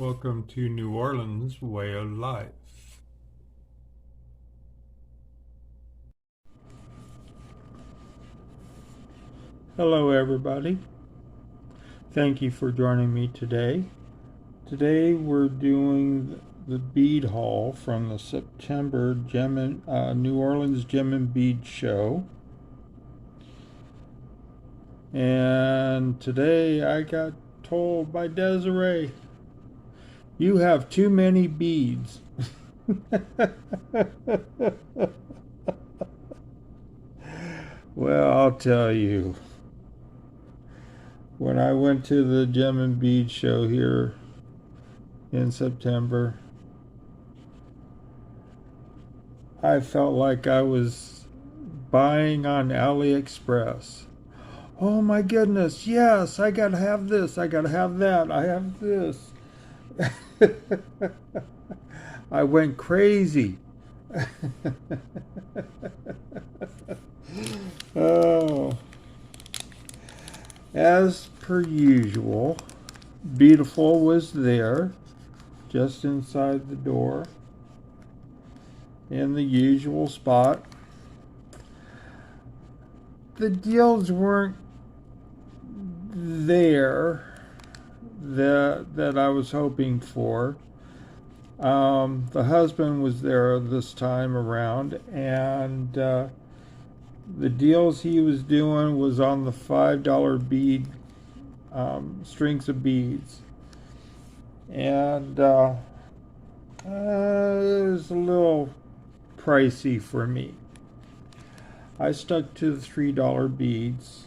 Welcome to New Orleans Way of Life. Hello everybody. Thank you for joining me today. Today we're doing the bead haul from the September New Orleans Gem and Bead Show. And today I got told by Desiree, you have too many beads. Well, I'll tell you. When I went to the Gem and Bead show here in September, I felt like I was buying on AliExpress. Oh my goodness, yes, I gotta have this, I gotta have that, I have this. I went crazy. Oh. As per usual, Beautiful was there, just inside the door, in the usual spot. The deals weren't there that I was hoping for. The husband was there this time around, and the deals he was doing was on the $5 bead strings of beads, and it was a little pricey for me. I stuck to the $3 beads,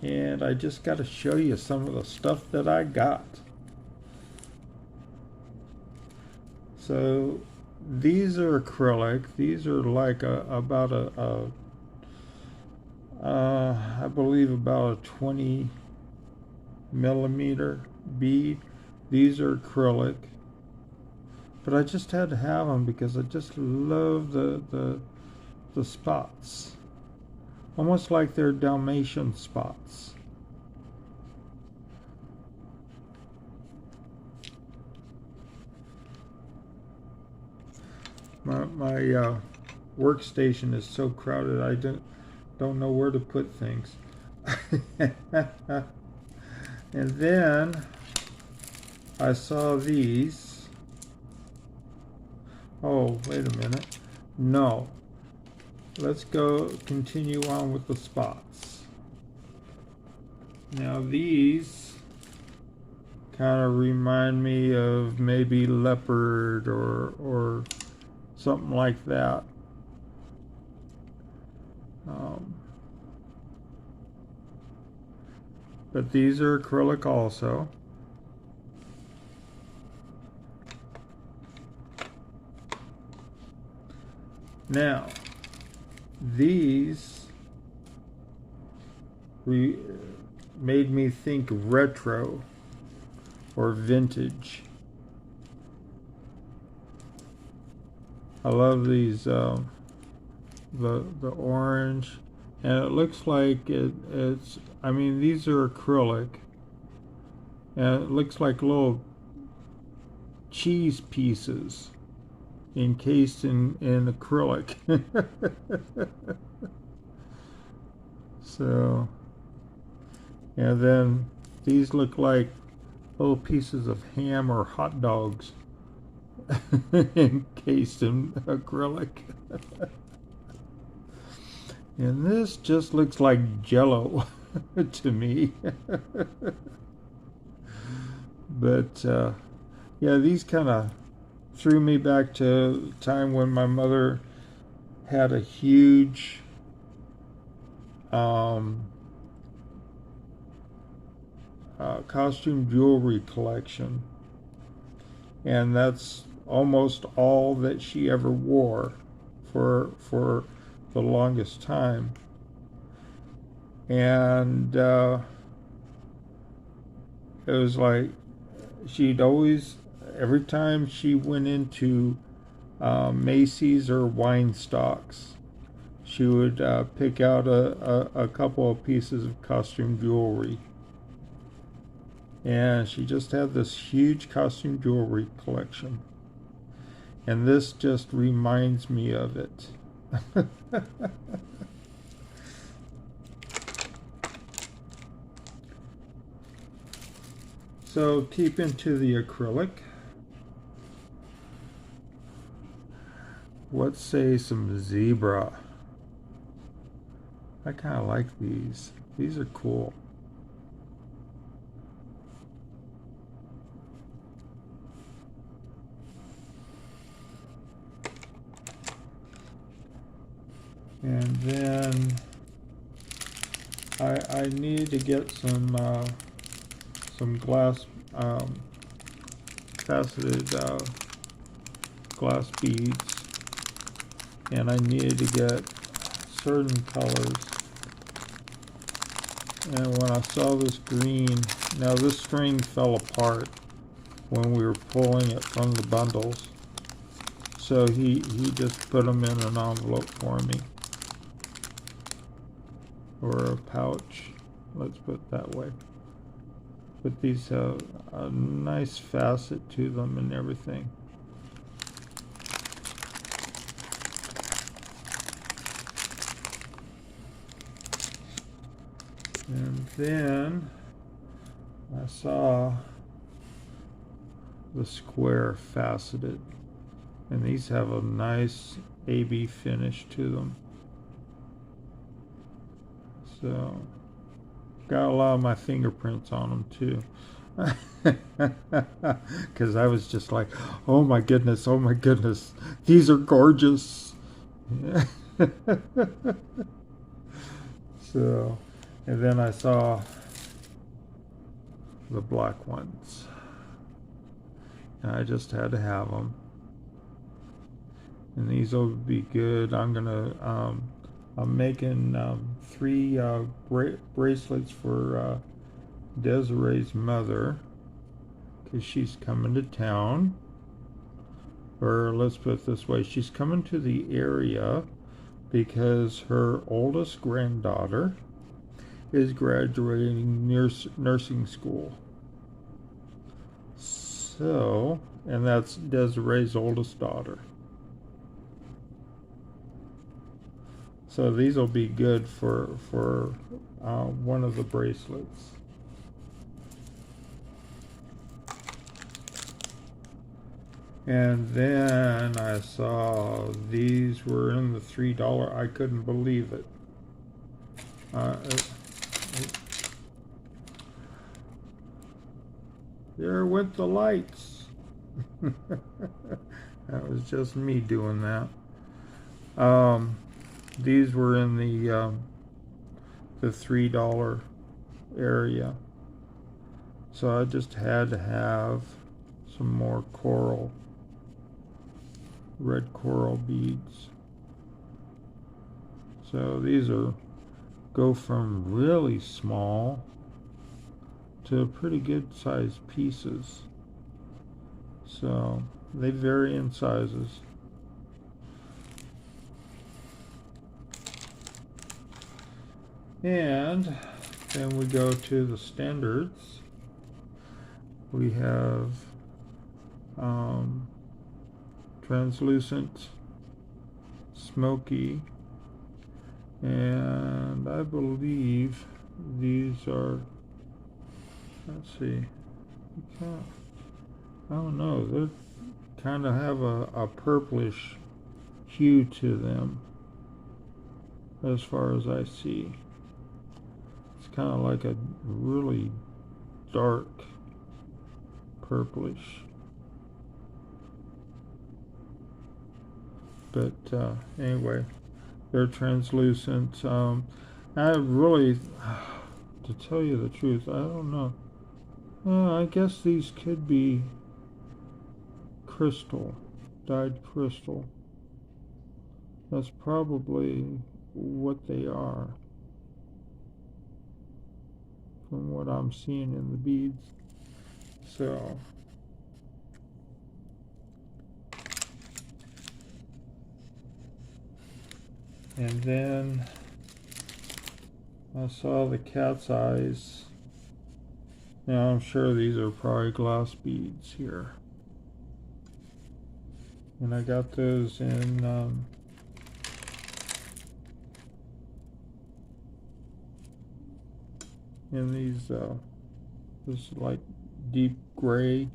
and I just got to show you some of the stuff that I got. So these are acrylic. These are like about I believe about a 20 millimeter bead. These are acrylic, but I just had to have them because I just love the spots, almost like they're Dalmatian spots. My workstation is so crowded I don't know where to put things. And then I saw these. Oh, wait a minute. No. Let's continue on with the spots. Now these kind of remind me of maybe leopard or something like that. But these are acrylic also. Now, these made me think retro or vintage. I love these, the orange, and it looks like it's, I mean, these are acrylic, and it looks like little cheese pieces encased in acrylic. So, and then these look like little pieces of ham or hot dogs encased in acrylic. And this just looks like Jello to me. But yeah, these kind of threw me back to a time when my mother had a huge costume jewelry collection, and that's almost all that she ever wore for the longest time. And it was like she'd always, every time she went into Macy's or Wine Stocks, she would pick out a couple of pieces of costume jewelry. And she just had this huge costume jewelry collection. And this just reminds me of it. So keep into the acrylic. Let's say some zebra. I kind of like these. These are cool. And then I need to get some glass faceted glass beads, and I needed to get certain colors. And when I saw this green, now this string fell apart when we were pulling it from the bundles, so he just put them in an envelope for me, or a pouch, let's put it that way. But these have a nice facet to them and everything. And then I saw the square faceted, and these have a nice AB finish to them. So got a lot of my fingerprints on them too. Because I was just like, oh my goodness, these are gorgeous. So, and then I saw the black ones, and I just had to have them. And these will be good. I'm making 3 bracelets for Desiree's mother, because she's coming to town. Or let's put it this way, she's coming to the area because her oldest granddaughter is graduating nursing school. So, and that's Desiree's oldest daughter. So these will be good for one of the bracelets. And then I saw these were in the $3. I couldn't believe it. There went the lights. That was just me doing that. These were in the $3 area, so I just had to have some more red coral beads. So these go from really small to pretty good sized pieces. So they vary in sizes. And then we go to the standards. We have translucent, smoky, and I believe these are, let's see, I don't know, they kind of have a purplish hue to them as far as I see. It's kind of like a really dark purplish. But anyway, they're translucent. I really, to tell you the truth, I don't know. I guess these could be crystal, dyed crystal. That's probably what they are, from what I'm seeing in the beads. So, and then I saw the cat's eyes Now I'm sure these are probably glass beads here. And I got those in these this like deep gray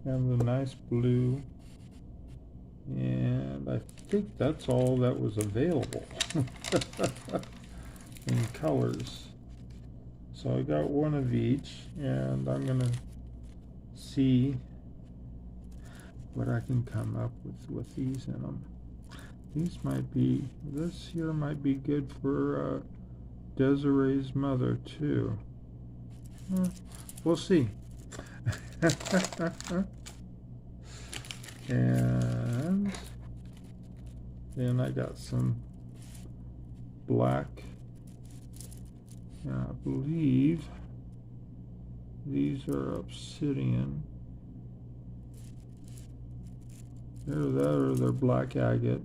and the nice blue. And I think that's all that was available in colors. So I got one of each, and I'm gonna see what I can come up with these in them. These might be, this here might be good for Desiree's mother too. We'll see. And then I got some black, and I believe these are obsidian. Either that or they're black agate.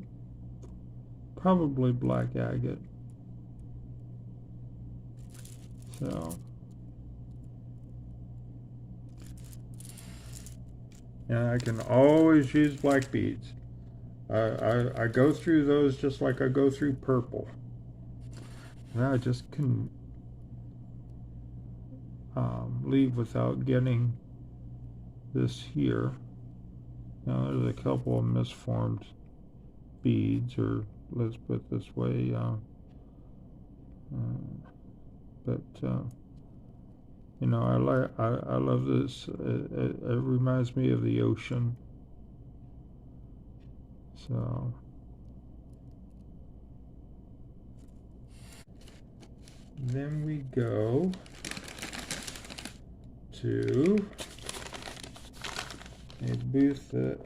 Probably black agate. So, and I can always use black beads. I go through those just like I go through purple. And I just couldn't leave without getting this here. Now there's a couple of misformed beads, or let's put it this way, but you know, I love this. It reminds me of the ocean. So then we go to a booth that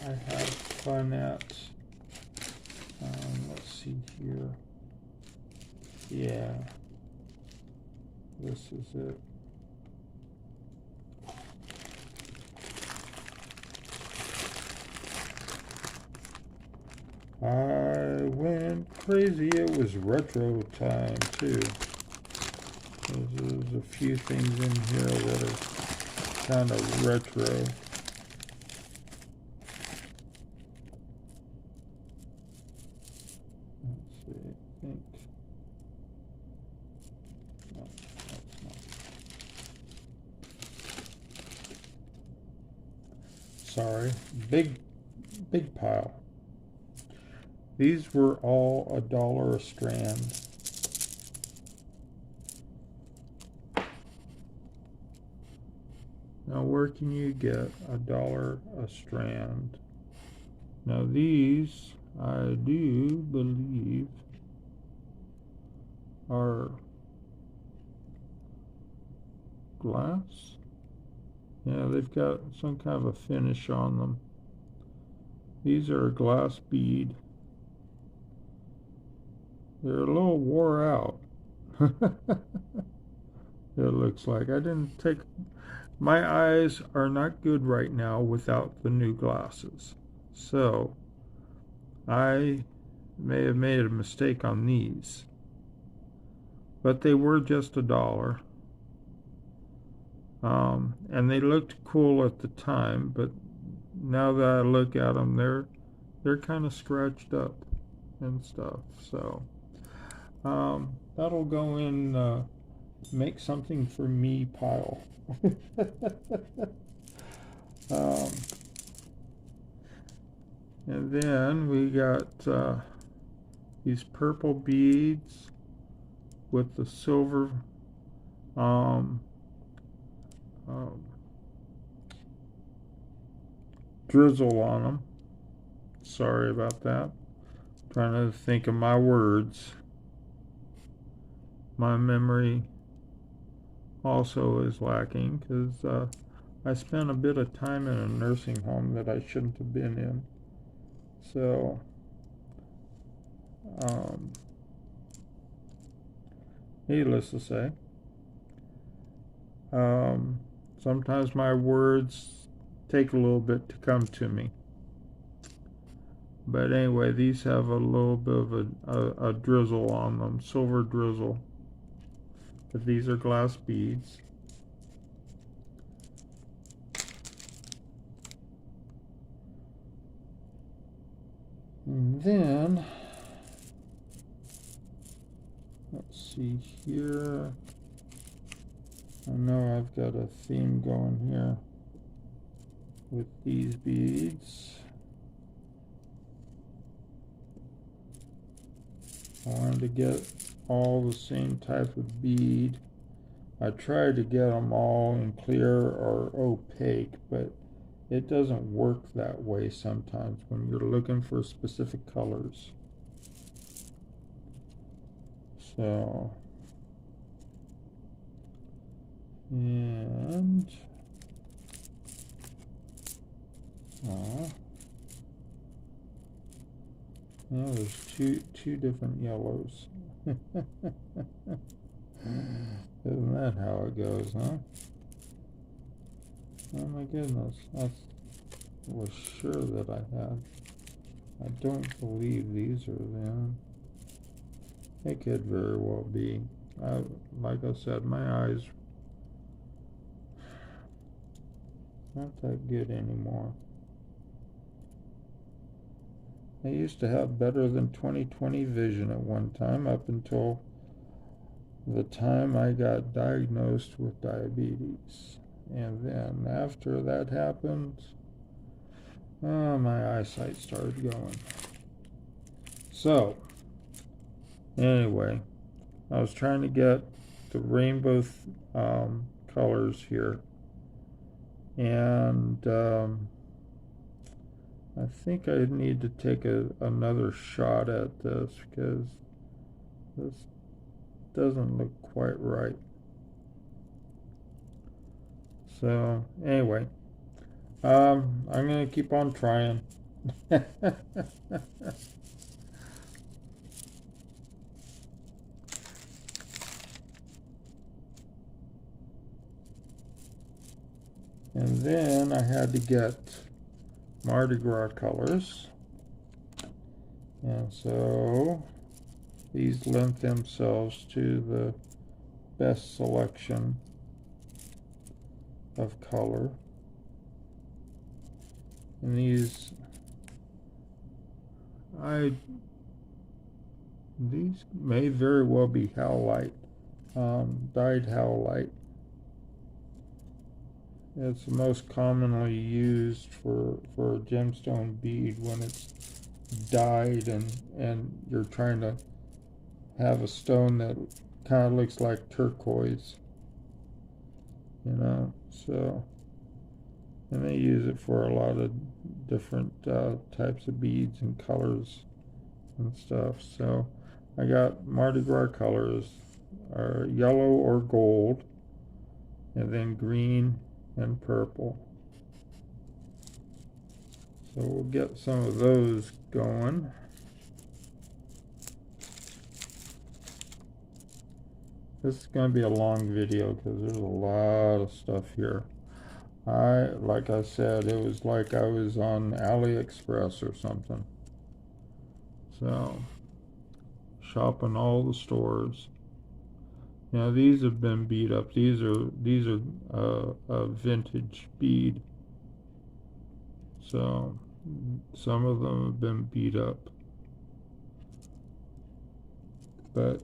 I have fun at. Let's see here. Yeah, this is it. I went crazy. It was retro time too. There's a few things in here that are kind of retro. Let's see, I think. No, that's not. Sorry, big pile. These were all $1 a strand. Now where can you get $1 a strand? Now these, I do believe, are glass. Yeah, they've got some kind of a finish on them. These are a glass bead. They're a little wore out. It looks like. I didn't take... My eyes are not good right now without the new glasses. So, I may have made a mistake on these. But they were just $1. And they looked cool at the time, but now that I look at them, they're kind of scratched up and stuff. So, that'll go in make something for me pile. And then we got these purple beads with the silver drizzle on them. Sorry about that. Trying to think of my words. My memory also is lacking because I spent a bit of time in a nursing home that I shouldn't have been in. So, needless to say, sometimes my words take a little bit to come to me. But anyway, these have a little bit of a drizzle on them, silver drizzle. But these are glass beads. And then, let's see here. I know I've got a theme going here with these beads. I wanted to get all the same type of bead. I tried to get them all in clear or opaque, but it doesn't work that way sometimes when you're looking for specific colors. So, and well, there's two different yellows. Isn't that how it goes, huh? Oh my goodness, I was sure that I had. I don't believe these are them. They could very well be. Like I said, my eyes not that good anymore. I used to have better than 20/20 vision at one time, up until the time I got diagnosed with diabetes. And then after that happened, my eyesight started going. So, anyway, I was trying to get the rainbow colors here. And I think I need to take another shot at this, because this doesn't look quite right. So anyway, I'm gonna keep on trying. And then I had to get Mardi Gras colors, and so these lent themselves to the best selection of color. And these may very well be howlite, dyed howlite. It's the most commonly used for a gemstone bead when it's dyed and you're trying to have a stone that kind of looks like turquoise, you know. So, and they use it for a lot of different types of beads and colors and stuff. So I got Mardi Gras colors, are yellow or gold, and then green and purple. So we'll get some of those going. This is going to be a long video because there's a lot of stuff here. Like I said, it was like I was on AliExpress or something. So, shopping all the stores. Now these have been beat up. These are a vintage bead. So some of them have been beat up, but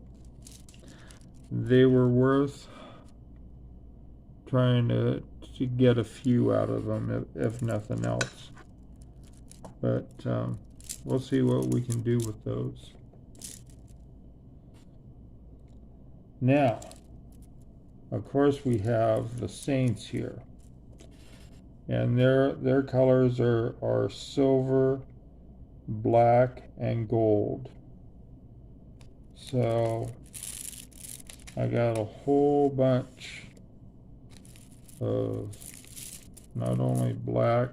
they were worth trying to get a few out of them, if nothing else. But we'll see what we can do with those. Now, of course, we have the saints here, and their colors are silver, black, and gold. So I got a whole bunch of not only black,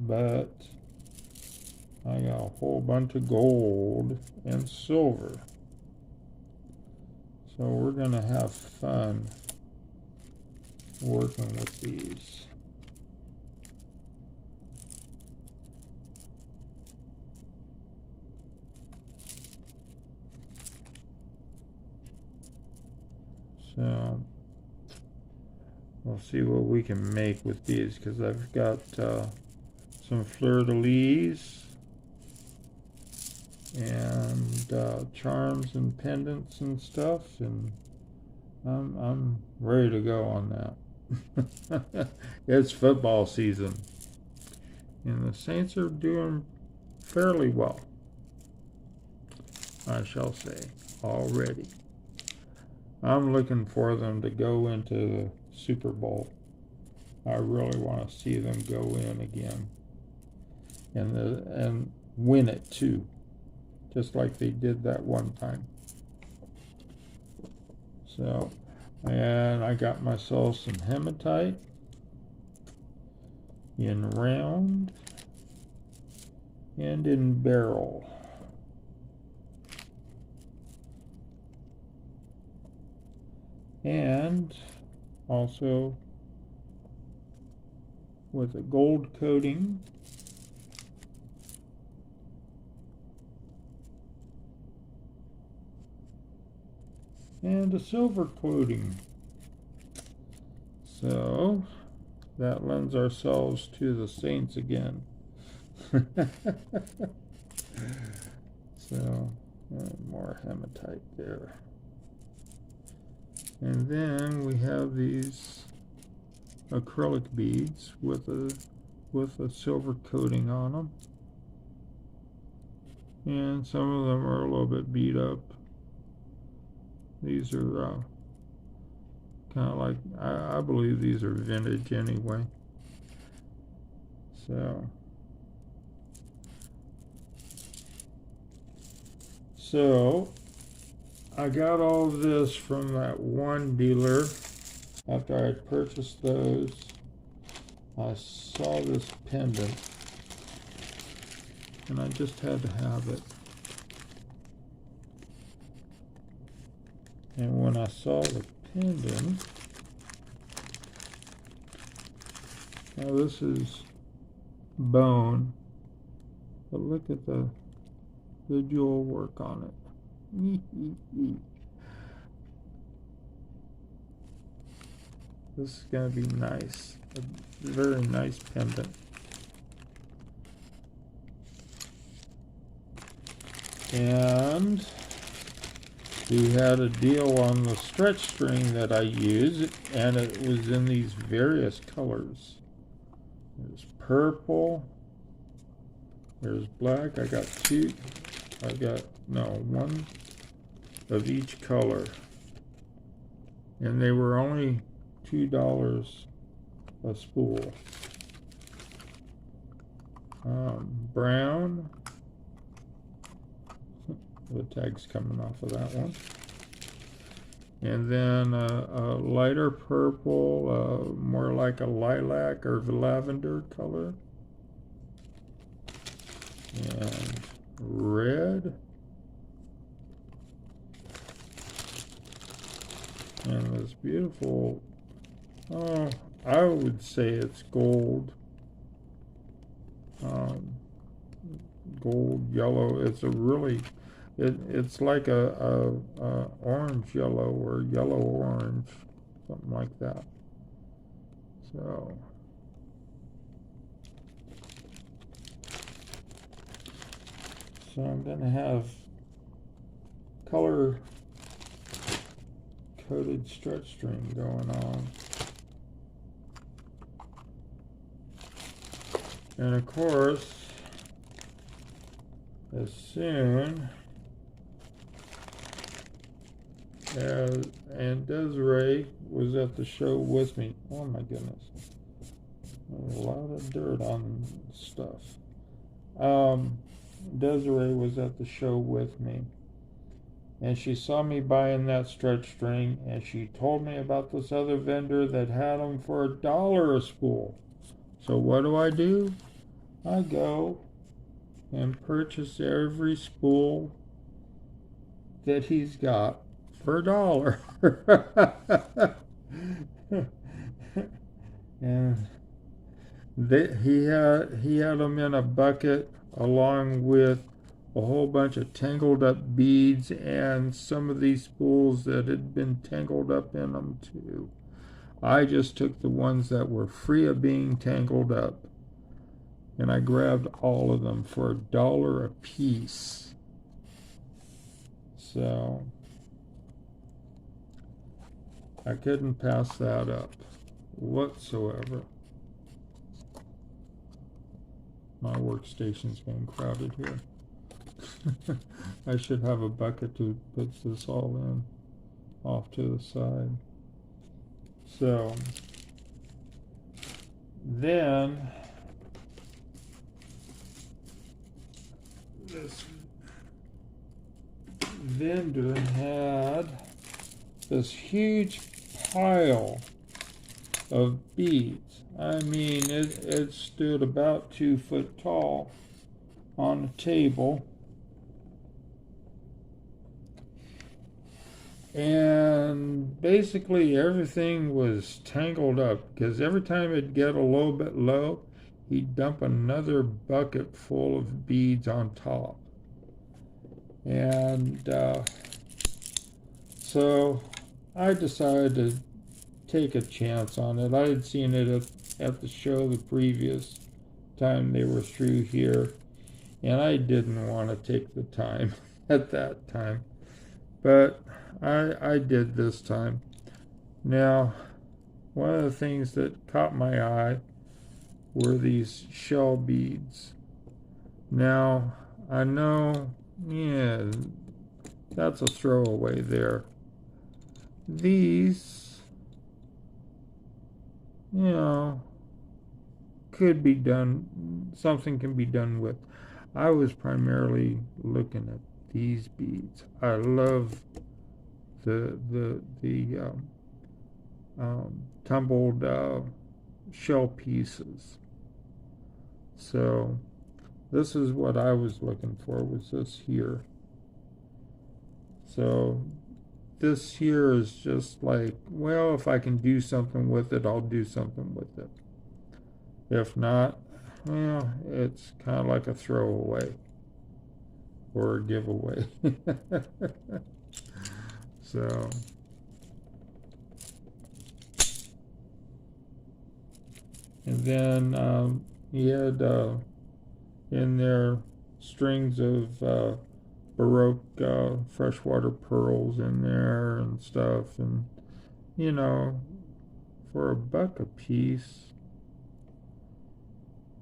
but I got a whole bunch of gold and silver. So we're gonna have fun working with these. So we'll see what we can make with these, because I've got some fleur-de-lis and charms and pendants and stuff, and I'm ready to go on that. It's football season, and the Saints are doing fairly well, I shall say, already. I'm looking for them to go into the Super Bowl. I really want to see them go in again and win it too, just like they did that one time. So, and I got myself some hematite in round and in barrel. And also with a gold coating and a silver coating. So that lends ourselves to the Saints again. So more hematite there. And then we have these acrylic beads with a silver coating on them. And some of them are a little bit beat up. These are kind of like, I believe these are vintage anyway. So I got all of this from that one dealer. After I had purchased those, I saw this pendant, and I just had to have it. And when I saw the pendant, now this is bone, but look at the jewel work on it. This is going to be nice. A very nice pendant. And we had a deal on the stretch string that I used, and it was in these various colors. There's purple, there's black. I got one of each color, and they were only $2 a spool. Brown, the tag's coming off of that one, and then a lighter purple, more like a lilac or lavender color, and red, and this beautiful, I would say it's gold, gold yellow. It's a really, it's like a orange yellow or yellow orange, something like that. So I'm going to have color coated stretch string going on. And of course, as soon as, and Desiree was at the show with me. Oh my goodness. There's a lot of dirt on stuff. Desiree was at the show with me, and she saw me buying that stretch string, and she told me about this other vendor that had them for $1 a spool. So what do? I go and purchase every spool that he's got for $1. And he had them in a bucket along with a whole bunch of tangled up beads and some of these spools that had been tangled up in them too. I just took the ones that were free of being tangled up, and I grabbed all of them for $1 a piece. So I couldn't pass that up whatsoever. My workstation's getting crowded here. I should have a bucket to put this all in off to the side. So then this vendor had this huge pile of beads. I mean, it stood about 2 foot tall on the table. And basically everything was tangled up, because every time it'd get a little bit low, he'd dump another bucket full of beads on top. And so I decided to take a chance on it. I had seen it at the show the previous time they were through here, and I didn't want to take the time at that time, but I did this time. Now, one of the things that caught my eye were these shell beads. Now, I know, yeah, that's a throwaway there. These, you know, could be done, something can be done with. I was primarily looking at these beads. I love the tumbled shell pieces. So this is what I was looking for, was this here. So this here is just like, well, if I can do something with it, I'll do something with it. If not, well, it's kind of like a throwaway or a giveaway. So and then he had in there strings of Baroque freshwater pearls in there and stuff, and you know, for $1 a piece,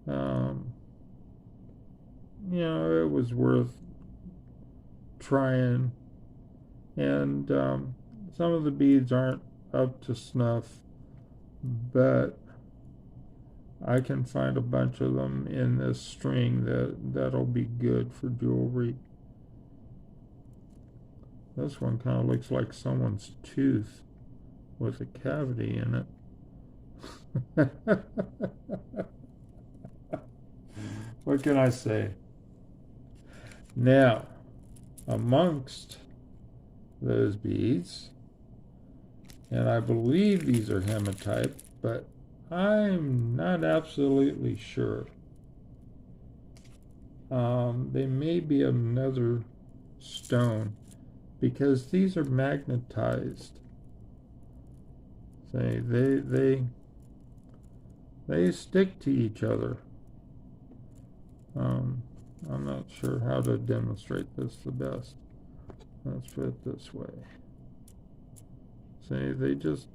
you know, it was worth trying. And some of the beads aren't up to snuff, but I can find a bunch of them in this string that'll be good for jewelry. This one kind of looks like someone's tooth with a cavity in it. What can I say? Now, amongst those beads, and I believe these are hematite, but I'm not absolutely sure. They may be another stone, because these are magnetized. Say they stick to each other. I'm not sure how to demonstrate this the best. Let's put it this way. See, they just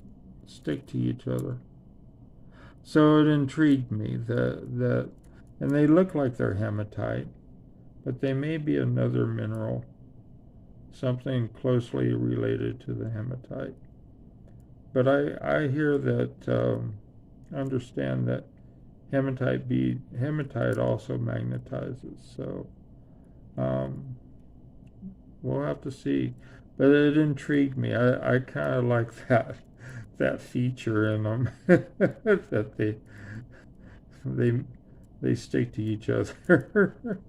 stick to each other. So it intrigued me that and they look like they're hematite, but they may be another mineral, something closely related to the hematite. But I hear that, understand that hematite also magnetizes. So we'll have to see. But it intrigued me. I kind of like that feature in them, that they stick to each other.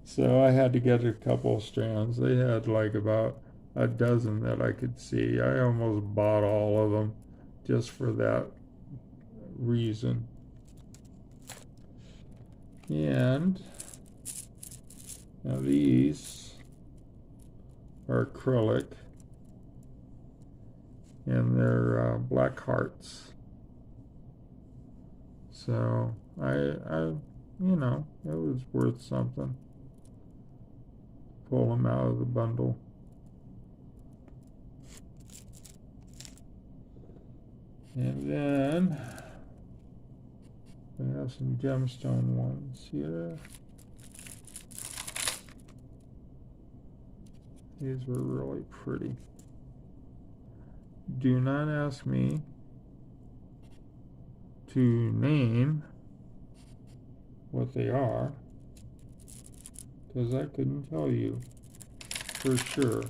So I had to get a couple of strands. They had like about a dozen that I could see. I almost bought all of them just for that reason. And now these are acrylic, and they're black hearts. So you know, it was worth something. Pull them out of the bundle. And then we have some gemstone ones here. These were really pretty. Do not ask me to name what they are, because I couldn't tell you for sure.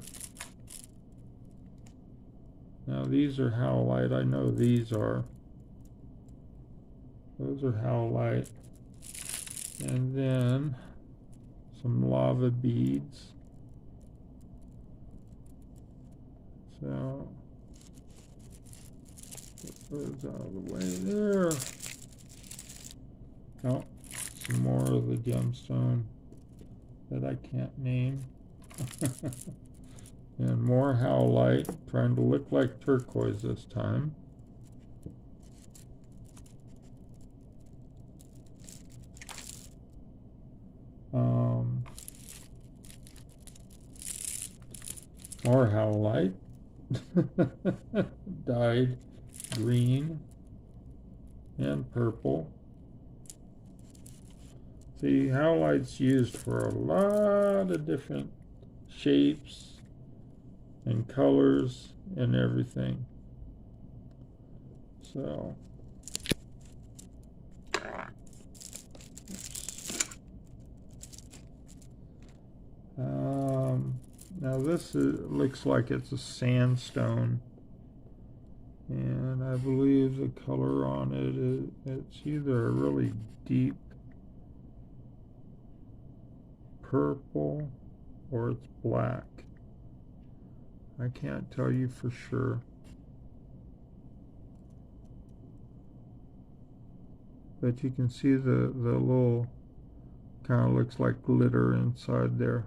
Now these are howlite. I know these are. Those are howlite. And then some lava beads. So put those out of the way there. Oh, some more of the gemstone that I can't name. And more howlite, trying to look like turquoise this time. More howlite. Dyed green and purple. See, howlite's used for a lot of different shapes and colors and everything. So now this looks like it's a sandstone, and I believe the color on it's either a really deep purple or it's black. I can't tell you for sure. But you can see the little kind of looks like glitter inside there.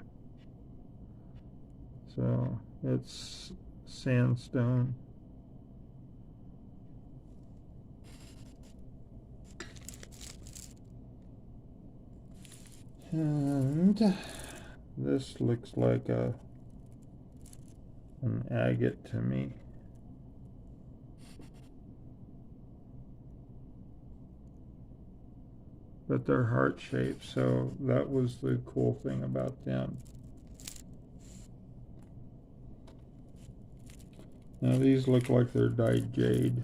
So it's sandstone. And this looks like an agate to me. But they're heart-shaped, so that was the cool thing about them. Now these look like they're dyed jade.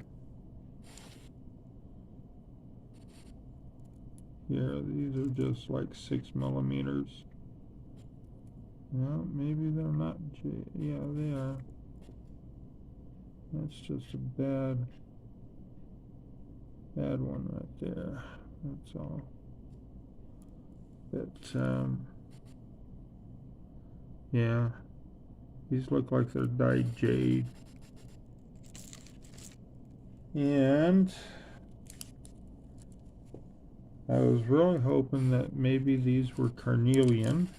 Yeah, these are just like 6 millimeters. Well, maybe they're not jade. Yeah, they are. That's just a bad one right there. That's all. But yeah, these look like they're dyed jade. And I was really hoping that maybe these were carnelian.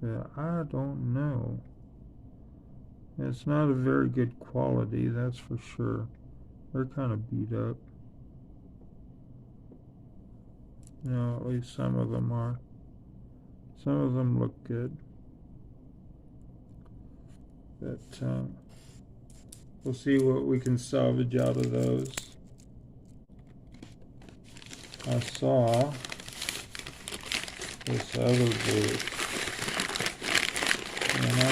Yeah, I don't know. It's not a very good quality, that's for sure. They're kind of beat up. No, at least some of them are. Some of them look good. But we'll see what we can salvage out of those. I saw this other group, and I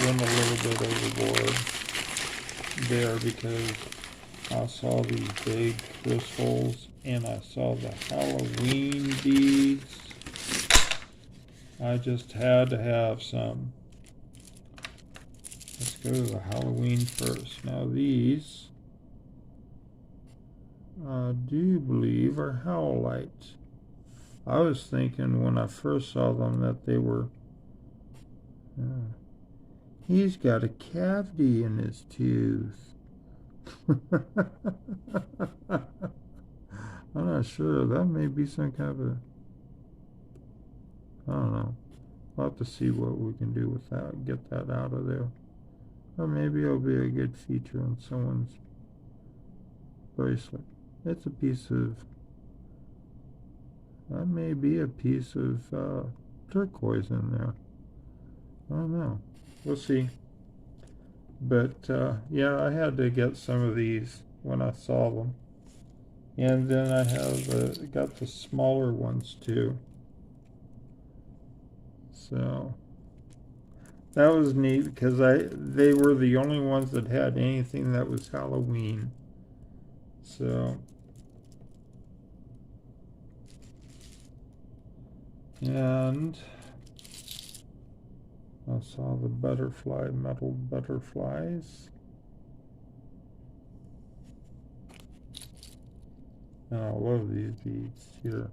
went a little bit overboard there because I saw these big crystals and I saw the Halloween beads. I just had to have some. Let's go to the Halloween first. Now these I do believe are howlite. I was thinking when I first saw them that they were he's got a cavity in his tooth. I'm not sure. That may be some kind of a, I don't know. We'll have to see what we can do with that. Get that out of there. Or maybe it'll be a good feature on someone's bracelet. It's a piece of, that may be a piece of turquoise in there. I don't know. We'll see. But yeah, I had to get some of these when I saw them. And then I have got the smaller ones too. So that was neat because they were the only ones that had anything that was Halloween. So, and I saw the butterfly, metal butterflies. And I love these beads here.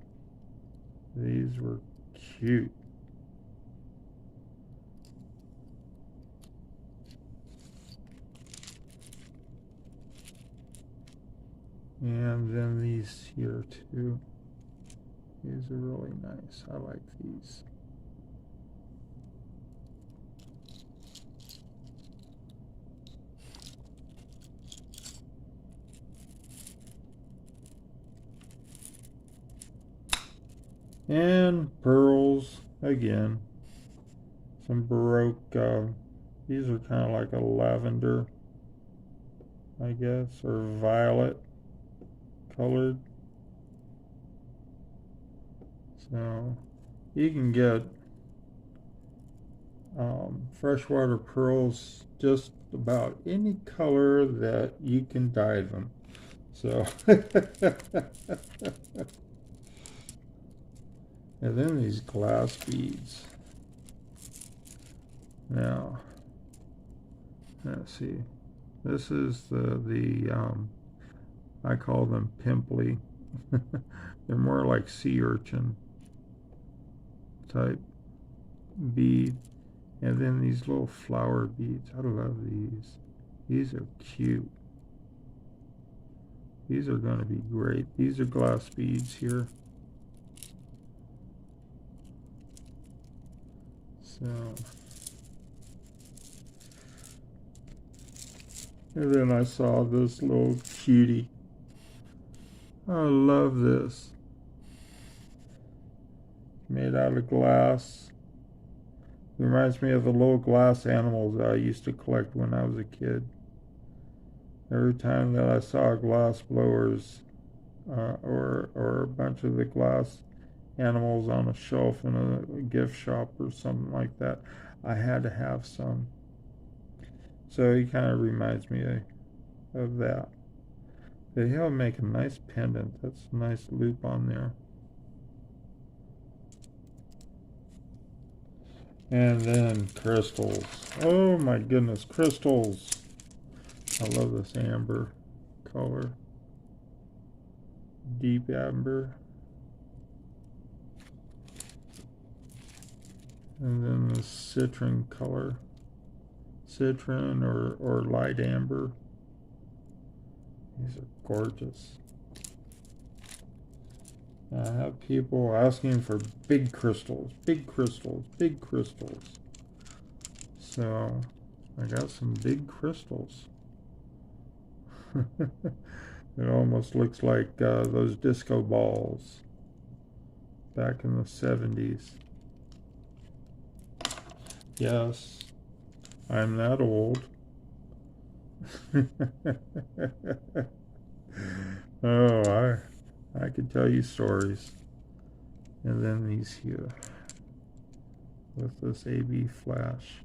These were cute. And then these here too. These are really nice. I like these. And pearls again. Some Baroque. These are kind of like a lavender, I guess, or violet colored. So you can get freshwater pearls just about any color that you can dye them. So and then these glass beads. Now, let's see. This is the I call them pimply. They're more like sea urchin type bead. And then these little flower beads. I love these. These are cute. These are going to be great. These are glass beads here. So, and then I saw this little cutie. I love this. Made out of glass. It reminds me of the little glass animals that I used to collect when I was a kid. Every time that I saw glass blowers or a bunch of the glass animals on a shelf in a gift shop or something like that, I had to have some. So he kind of reminds me of that. But he'll make a nice pendant. That's a nice loop on there. And then crystals. Oh my goodness, crystals. I love this amber color. Deep amber. And then the citron color. Citron or light amber. These are gorgeous. I have people asking for big crystals, big crystals, big crystals. So I got some big crystals. It almost looks like those disco balls back in the 70s. Yes, I'm that old. Oh, I could tell you stories. And then these here with this AB flash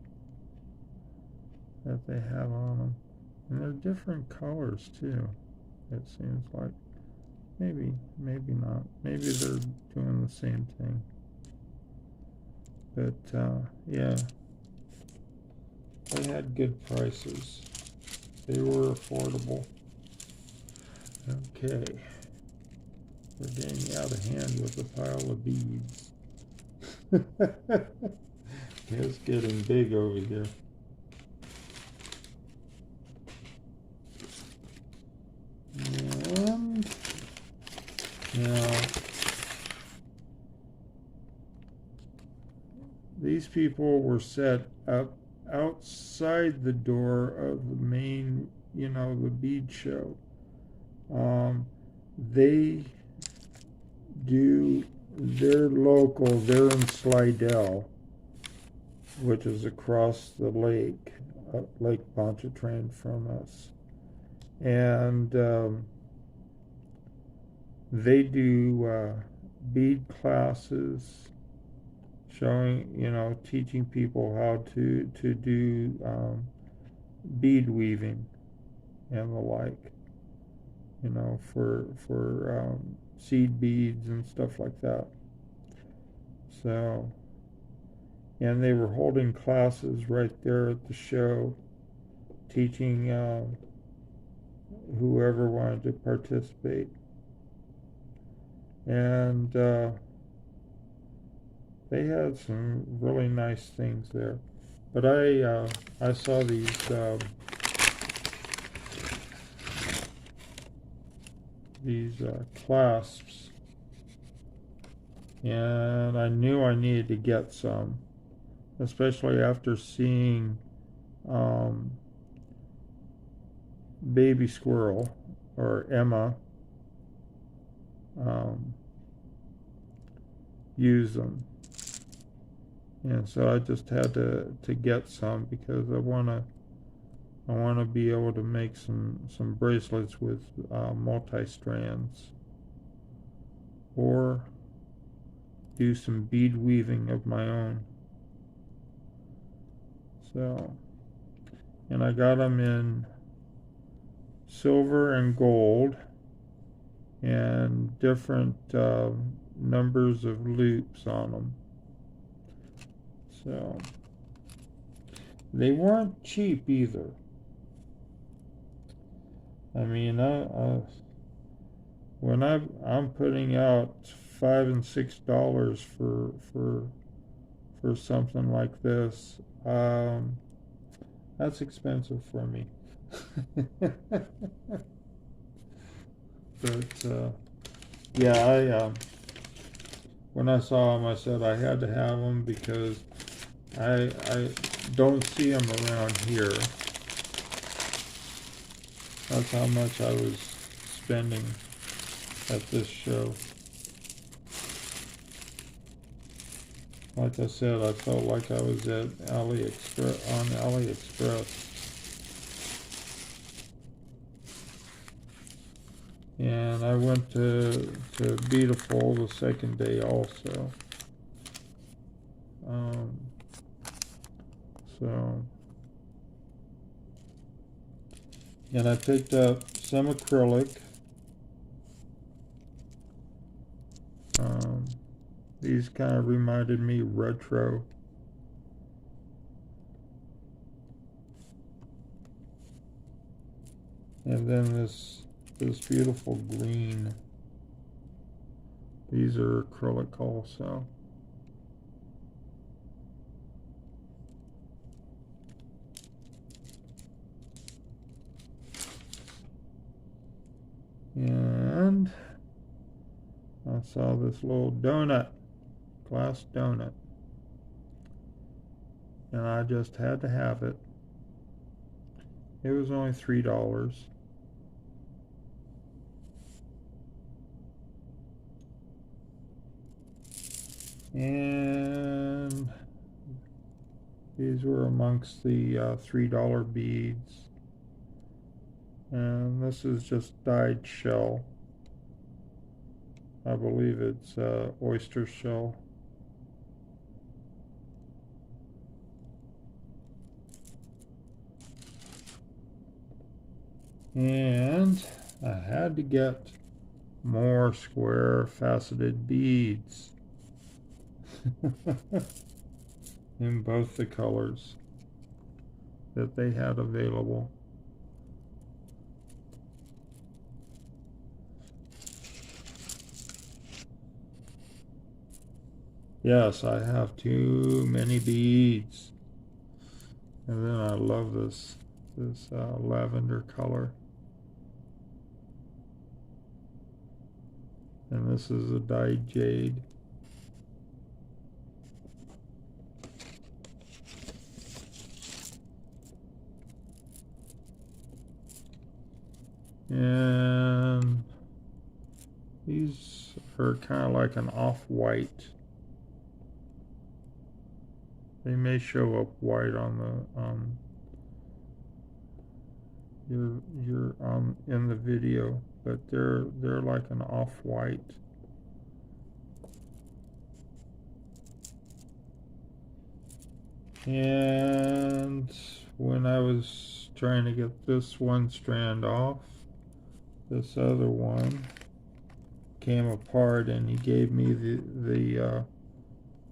that they have on them. And they're different colors too, it seems like. Maybe not. Maybe they're doing the same thing. But yeah, they had good prices. They were affordable. Okay. We're getting out of hand with a pile of beads. It's getting big over here. And now, these people were set up outside the door of the main, the bead show. They do, they're local, they're in Slidell, which is across the lake, Lake Pontchartrain from us. And they do bead classes, showing, teaching people how to do bead weaving and the like, for seed beads and stuff like that. So, and they were holding classes right there at the show, teaching whoever wanted to participate. And they had some really nice things there. But I saw these clasps, and I knew I needed to get some, especially after seeing Baby Squirrel, or Emma, use them. And so I just had to get some, because I want to be able to make some bracelets with multi-strands, or do some bead weaving of my own. So, and I got them in silver and gold, and different numbers of loops on them. So they weren't cheap either. I mean, when I'm putting out $5 and $6 for something like this, that's expensive for me. But yeah, when I saw them, I said I had to have them, because I don't see them around here. That's how much I was spending at this show. Like I said, I felt like I was at AliExpress. And I went to Beautiful the second day also. And I picked up some acrylic. These kind of reminded me retro. And then this beautiful green. These are acrylic also. And I saw this little glass donut, and I just had to have it. It was only $3. And these were amongst the $3 beads. And this is just dyed shell. I believe it's oyster shell. And I had to get more square faceted beads in both the colors that they had available. Yes, I have too many beads. And then I love this lavender color. And this is a dyed jade. And these are kind of like an off-white. They may show up white on the your in the video, but they're like an off-white. And when I was trying to get this one strand off, this other one came apart, and he gave me the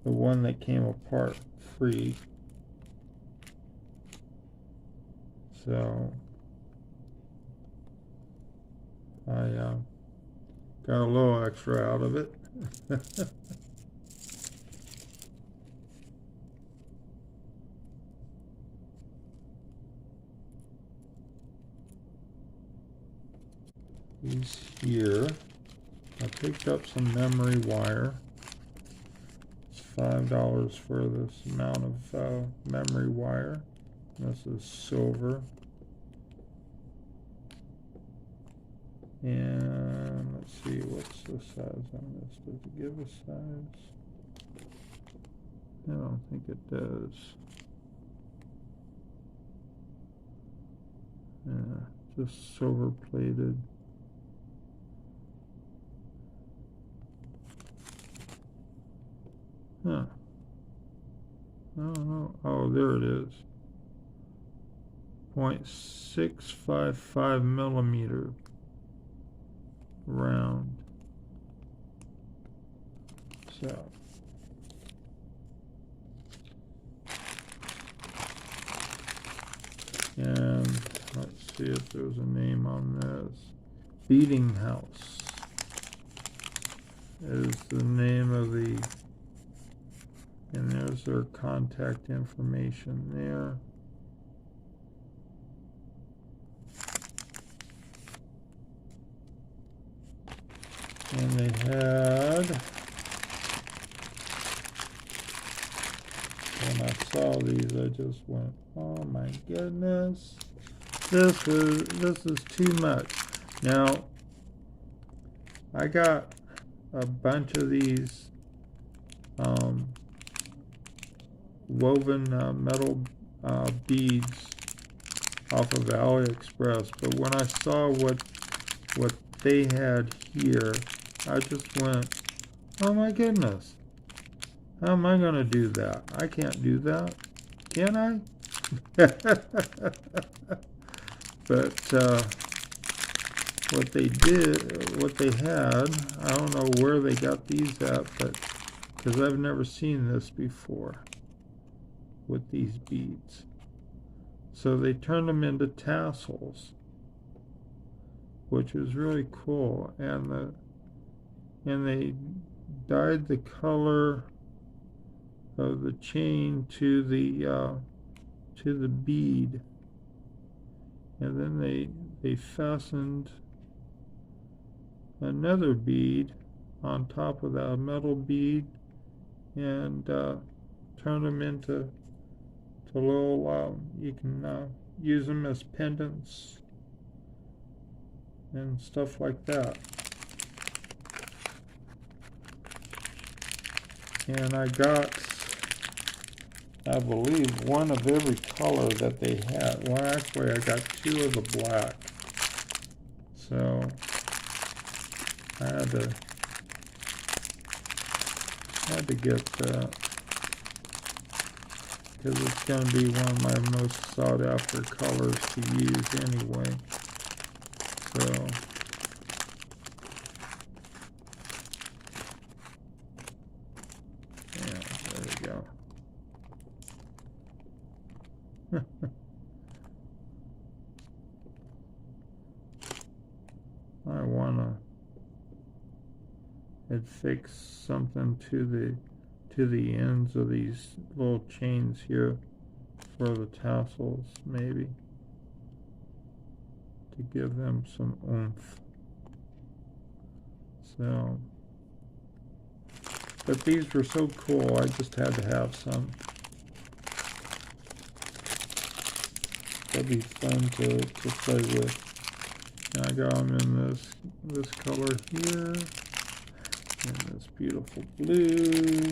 one that came apart free. So I got a little extra out of it. These here, I picked up some memory wire. It's $5 for this amount of memory wire. This is silver. And let's see, what's the size on this? Does it give a size? I don't think it does. Yeah, just silver plated. Huh. I don't know. Oh, there it is. 0.655 millimeter round. So. And let's see if there's a name on this. Beading House is the name of the, and there's their contact information there. And they had, when I saw these, I just went, oh my goodness, this is too much. Now, I got a bunch of these woven metal beads off of AliExpress, but when I saw what they had here, I just went, oh my goodness, how am I going to do that? I can't do that, can I? But what they had, I don't know where they got these at, but because I've never seen this before with these beads. So they turned them into tassels, which is really cool, and they dyed the color of the chain to the bead, and then they fastened another bead on top of that metal bead, and turned them into little, you can use them as pendants and stuff like that. And I got, I believe, one of every color that they had. Well, actually, I got two of the black. So I had to get that, because it's going to be one of my most sought after colors to use anyway. So yeah, there we go. I wanna affix something to the ends of these little chains here for the tassels, maybe, to give them some oomph. So, but these were so cool, I just had to have some. That'd be fun to play with. And I got them in this color here, and this beautiful blue,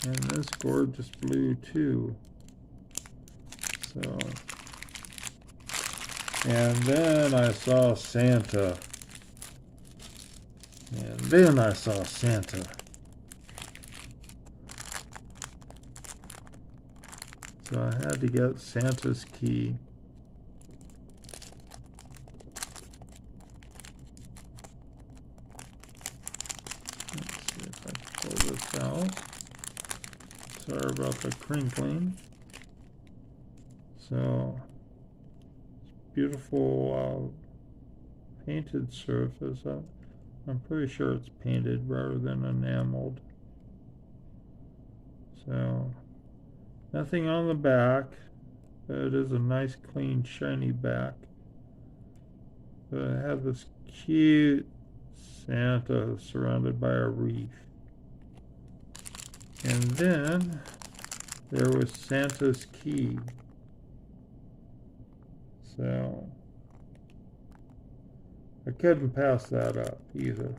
and this gorgeous blue too. So, and then I saw Santa. And then I saw Santa. So I had to get Santa's key. Let's see if I can pull this out. Sorry about the crinkling. So, beautiful painted surface. I'm pretty sure it's painted rather than enameled. So, nothing on the back, but it is a nice, clean, shiny back. But I have this cute Santa surrounded by a wreath. And then there was Santa's key. So I couldn't pass that up either.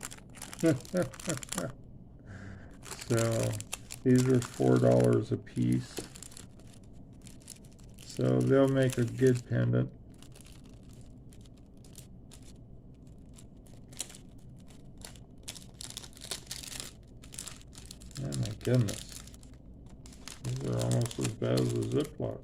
So these are $4 a piece. So they'll make a good pendant. Oh my goodness. These are almost as bad as a Ziploc.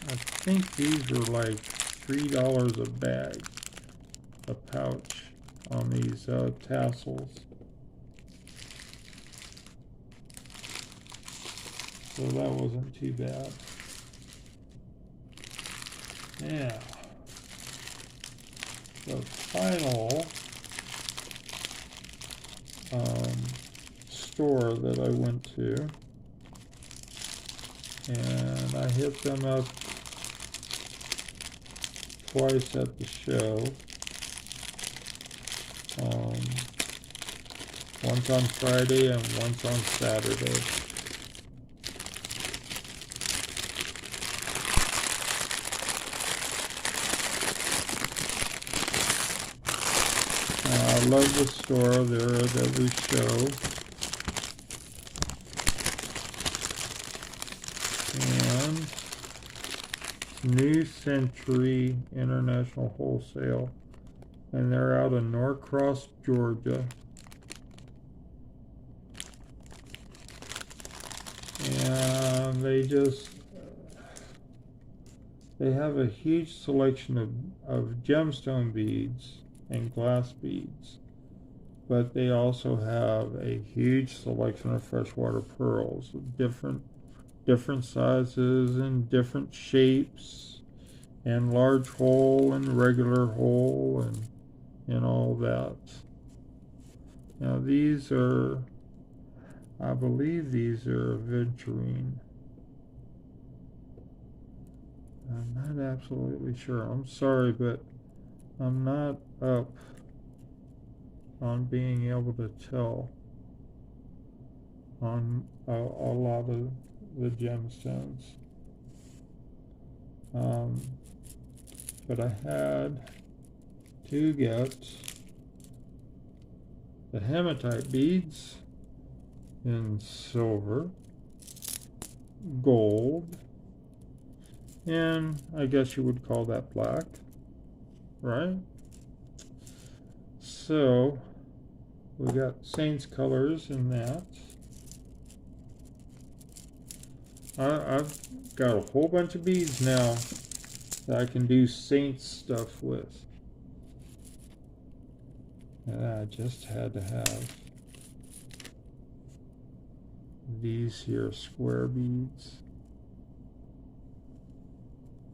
I think these are like $3 a bag, a pouch on these tassels. So that wasn't too bad. Now, the final store that I went to, and I hit them up twice at the show. Once on Friday and once on Saturday. I love the store. They're at every show. And New Century International Wholesale. And they're out of Norcross, Georgia. And they have a huge selection of gemstone beads and glass beads, but they also have a huge selection of freshwater pearls, different sizes and different shapes, and large hole and regular hole and all that. Now these are, I believe these are aventurine. I'm not absolutely sure. I'm sorry, but I'm not up on being able to tell on a lot of the gemstones. But I had to get the hematite beads in silver, gold, and I guess you would call that black, right? So we got Saints colors in that. I've got a whole bunch of beads now that I can do Saints stuff with. And I just had to have these here square beads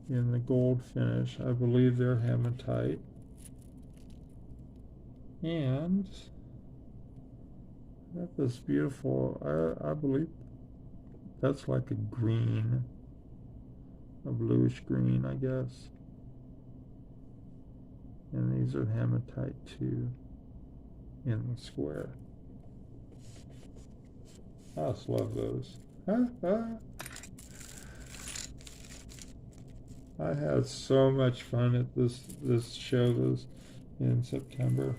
in the gold finish. I believe they're hematite. And got this beautiful, I believe that's like a green, a bluish green, I guess. And these are hematite too in the square. I just love those. I had so much fun at this show in September.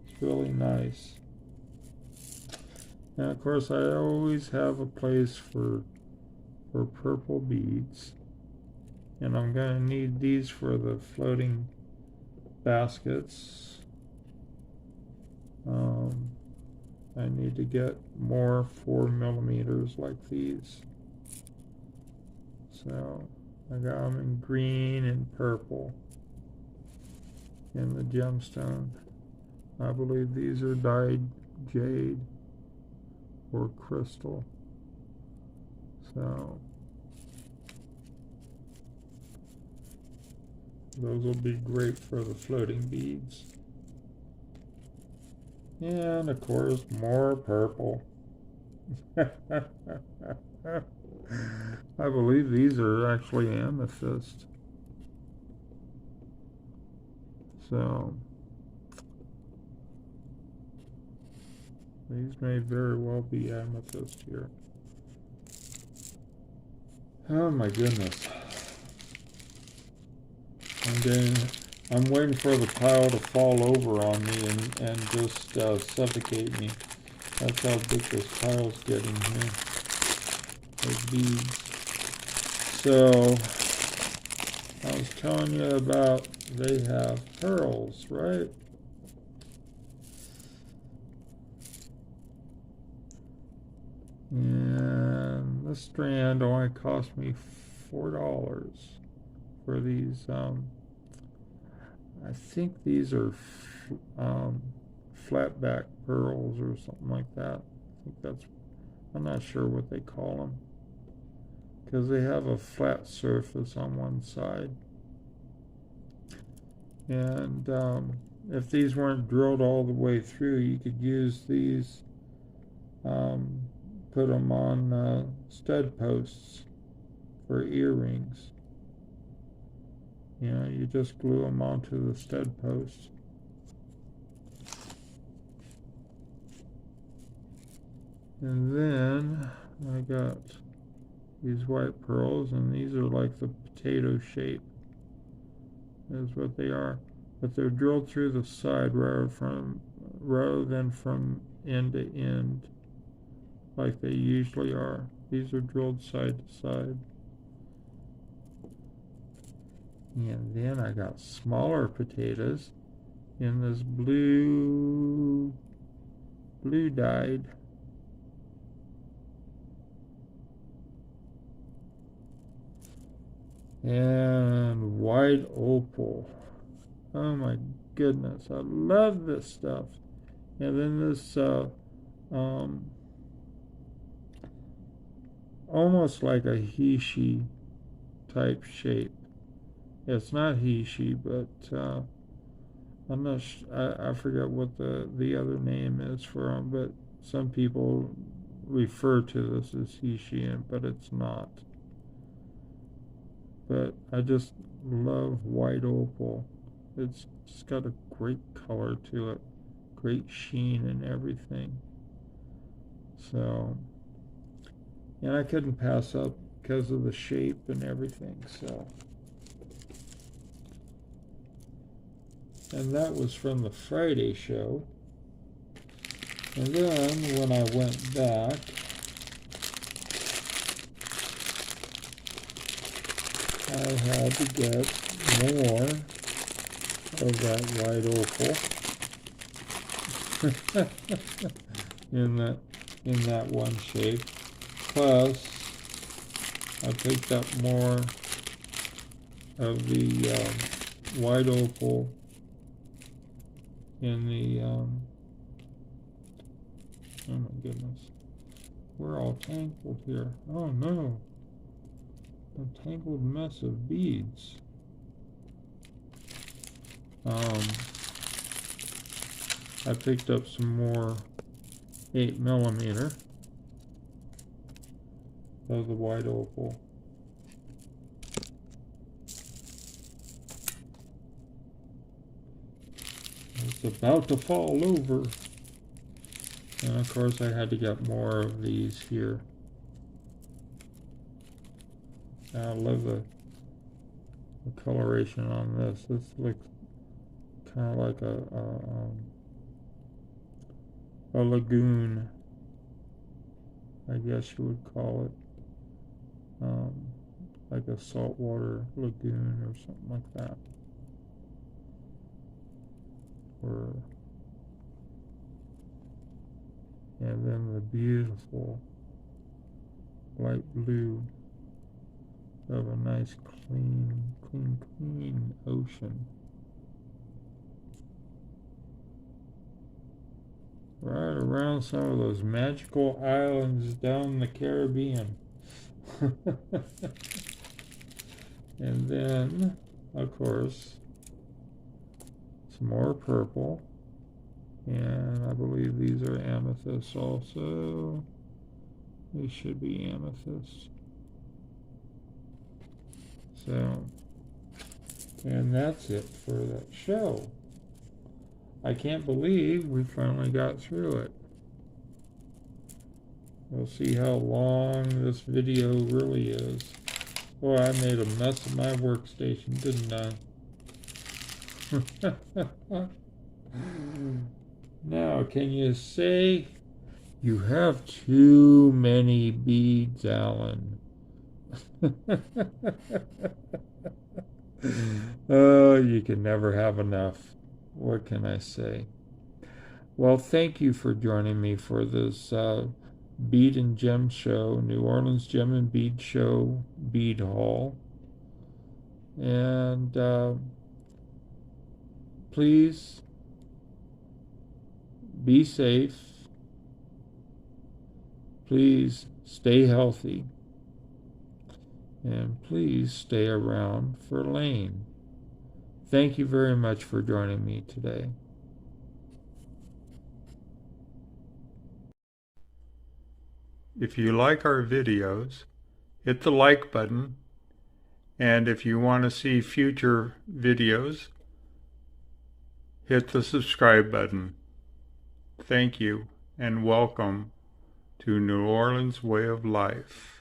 It's really nice. And of course, I always have a place for purple beads, and I'm going to need these for the floating baskets. I need to get more 4mm like these. So I got them in green and purple in the gemstone. I believe these are dyed jade or crystal. So those will be great for the floating beads. And of course, more purple. I believe these are actually amethyst. So these may very well be amethyst here. Oh my goodness. I'm waiting for the pile to fall over on me and just suffocate me. That's how big this pile's getting here. Of beads. So I was telling you about they have pearls, right? And this strand only cost me $4 for these. I think these are flat back pearls or something like that. I think that's, I'm not sure what they call them, because they have a flat surface on one side. And if these weren't drilled all the way through, you could use these, put them on stud posts for earrings. You know, you just glue them onto the stud post. And then I got these white pearls, and these are like the potato shape. Is what they are. But they're drilled through the side rather than from end to end like they usually are. These are drilled side to side. And then I got smaller potatoes in this blue dyed. And white opal. Oh my goodness, I love this stuff. And then this almost like a Hishi type shape. It's not Hishi, but I'm not. I forget what the other name is for them. But some people refer to this as Hishi, but it's not. But I just love white opal. It's just got a great color to it, great sheen and everything. So, and I couldn't pass up because of the shape and everything. So. And that was from the Friday show. And then when I went back, I had to get more of that white opal in that one shape. Plus, I picked up more of the white opal in the oh my goodness, we're all tangled here. Oh no, a tangled mess of beads. I picked up some more 8mm of the white opal. It's about to fall over. And of course I had to get more of these here. I love the coloration on this. This looks kind of like a lagoon, I guess you would call it. Like a saltwater lagoon or something like that. Or, and then the beautiful light blue of a nice clean ocean. Right around some of those magical islands down the Caribbean. And then, of course, some more purple. And I believe these are amethysts also. These should be amethysts. So, and that's it for that show. I can't believe we finally got through it. We'll see how long this video really is. Oh, I made a mess of my workstation, didn't I? Now, can you say you have too many beads, Alan? Oh, you can never have enough. What can I say? Well, thank you for joining me for this Bead and Gem Show, New Orleans Gem and Bead Show, Bead Haul. And please be safe. Please stay healthy. And please stay around for Lane. Thank you very much for joining me today. If you like our videos, hit the like button. And if you want to see future videos, hit the subscribe button. Thank you and welcome to New Orleans Way of Life.